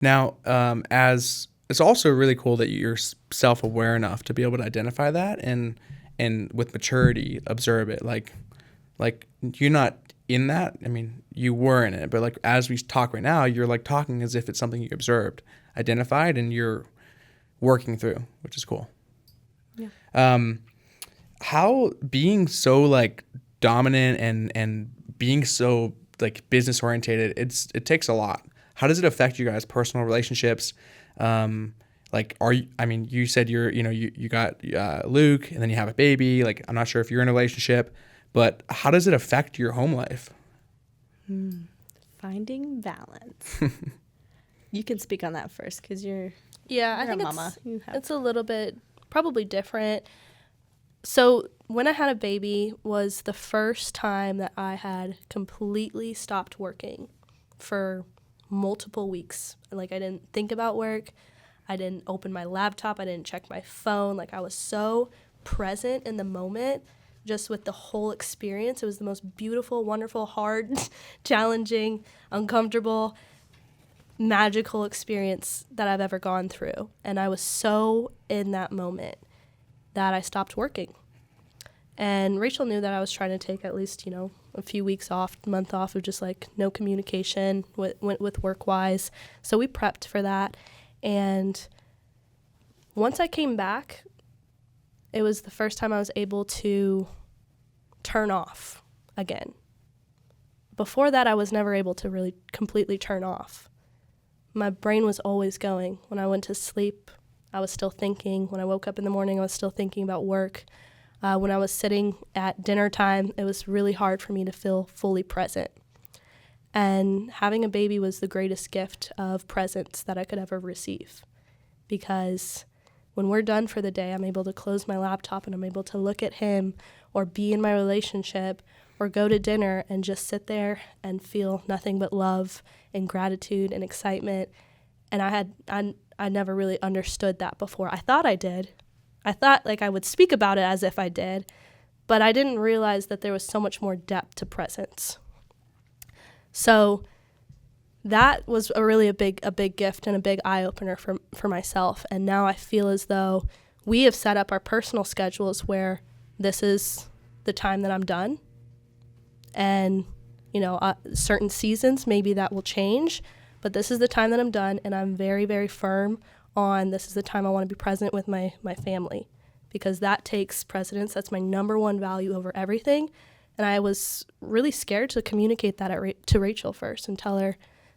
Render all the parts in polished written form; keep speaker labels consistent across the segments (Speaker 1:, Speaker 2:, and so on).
Speaker 1: Now, as it's also really cool that you're self-aware enough to be able to identify that and with maturity observe it. Like you're not in that. I mean, you were in it, but like as we talk right now, you're like talking as if it's something you observed, identified, and you're working through, which is cool.
Speaker 2: Yeah.
Speaker 1: How being so like dominant and being so like business oriented, it takes a lot. How does it affect you guys' personal relationships? Like, I mean, you said you got Luke and then you have a baby. Like, I'm not sure if you're in a relationship, but how does it affect your home life?
Speaker 2: Finding balance. You can speak on that first because you're
Speaker 3: I
Speaker 2: a
Speaker 3: think
Speaker 2: mama.
Speaker 3: it's a little bit probably different. So when I had a baby was the first time that I had completely stopped working for multiple weeks. Like, I didn't think about work. I didn't open my laptop. I didn't check my phone. Like, I was so present in the moment just with the whole experience. It was the most beautiful, wonderful, hard, challenging, uncomfortable, magical experience that I've ever gone through. And I was so in that moment that I stopped working. And Rachel knew that I was trying to take at least, a few weeks off, month off of just like no communication with work-wise. So we prepped for that. And once I came back, it was the first time I was able to turn off again. Before that, I was never able to really completely turn off. My brain was always going. When I went to sleep, I was still thinking. When I woke up in the morning, I was still thinking about work. When I was sitting at dinner time, it was really hard for me to feel fully present. And having a baby was the greatest gift of presence that I could ever receive. Because when we're done for the day, I'm able to close my laptop and I'm able to look at him or be in my relationship or go to dinner and just sit there and feel nothing but love and gratitude and excitement. And I never really understood that before. I thought I did. I thought like I would speak about it as if I did, but I didn't realize that there was so much more depth to presence. So that was a big gift and a big eye-opener for myself. And now I feel as though we have set up our personal schedules where this is the time that I'm done. And, certain seasons, maybe that will change, but this is the time that I'm done. And I'm very, very firm on this is the time I want to be present with my family, because that takes precedence. That's my number one value over everything. And I was really scared to communicate that to Rachel first and tell her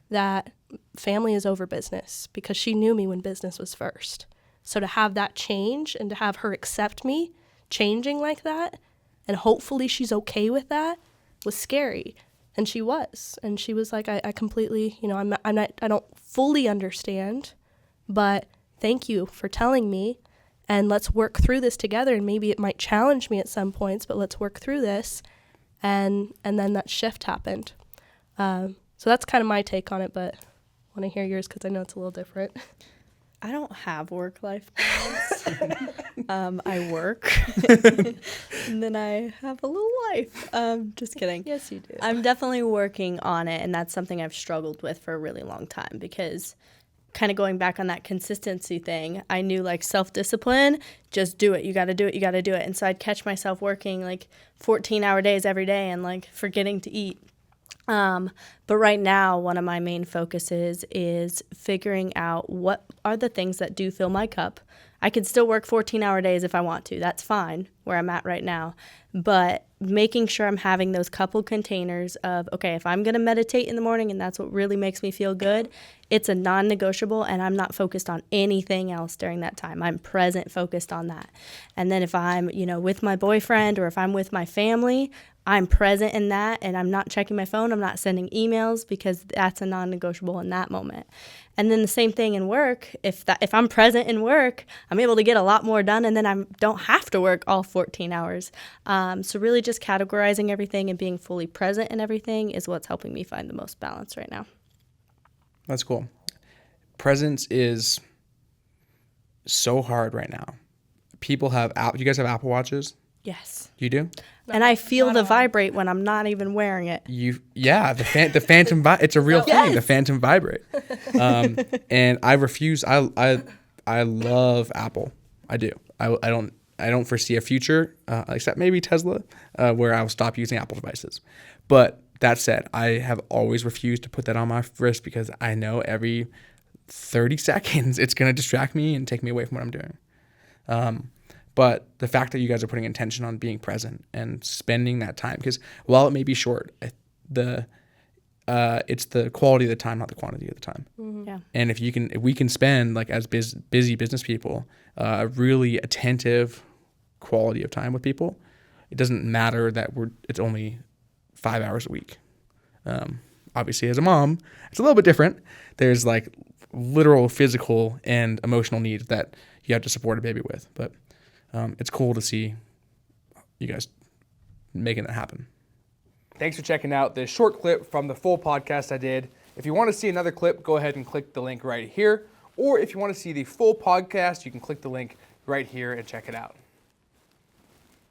Speaker 3: that family is over business, because she knew me when business was first. So to have that change and to have her accept me changing like that, and hopefully she's okay with that, was scary. And she was. And she was like, I completely, I don't fully understand, but thank you for telling me, and let's work through this together. And maybe it might challenge me at some points, but let's work through this. And then that shift happened. So that's kind of my take on it, but I want to hear yours because I know it's a little different.
Speaker 2: I don't have work-life balance. I work, and then I have a little life. Just kidding.
Speaker 3: Yes, you do.
Speaker 2: I'm definitely working on it, and that's something I've struggled with for a really long time, because kind of going back on that consistency thing, I knew like self-discipline, just do it. You got to do it. You got to do it. And so I'd catch myself working like 14-hour days every day and like forgetting to eat. But right now, one of my main focuses is figuring out what are the things that do fill my cup. I could still work 14-hour days if I want to. That's fine where I'm at right now. But making sure I'm having those couple containers of, okay, if I'm going to meditate in the morning and that's what really makes me feel good, it's a non-negotiable, and I'm not focused on anything else during that time. I'm present, focused on that. And then if I'm, with my boyfriend or if I'm with my family, I'm present in that, and I'm not checking my phone. I'm not sending emails, because that's a non-negotiable in that moment. And then the same thing in work. If I'm present in work, I'm able to get a lot more done, and then I don't have to work all 14 hours. So really just categorizing everything and being fully present in everything is what's helping me find the most balance right now.
Speaker 1: That's cool. Presence is so hard right now. People have you guys have Apple Watches?
Speaker 2: Yes.
Speaker 1: You do?
Speaker 2: And I feel
Speaker 3: not
Speaker 2: the
Speaker 3: all.
Speaker 2: vibrate when I'm not even wearing it.
Speaker 1: The phantom it's a real thing. The
Speaker 2: Yes.
Speaker 1: phantom vibrate. And I refuse. I love Apple. I do. I don't foresee a future, except maybe Tesla, where I'll stop using Apple devices. But that said, I have always refused to put that on my wrist because I know every 30 seconds it's going to distract me and take me away from what I'm doing. But the fact that you guys are putting intention on being present and spending that time, because while it may be short, it's the quality of the time, not the quantity of the time.
Speaker 2: Yeah.
Speaker 1: And if we can spend, like, as busy business people, a really attentive quality of time with people, it doesn't matter that it's only 5 hours a week. Obviously, as a mom, it's a little bit different. There's like literal physical and emotional needs that you have to support a baby with, but it's cool to see you guys making that happen. Thanks for checking out this short clip from the full podcast I did. If you want to see another clip, go ahead and click the link right here. Or if you want to see the full podcast, you can click the link right here and check it out.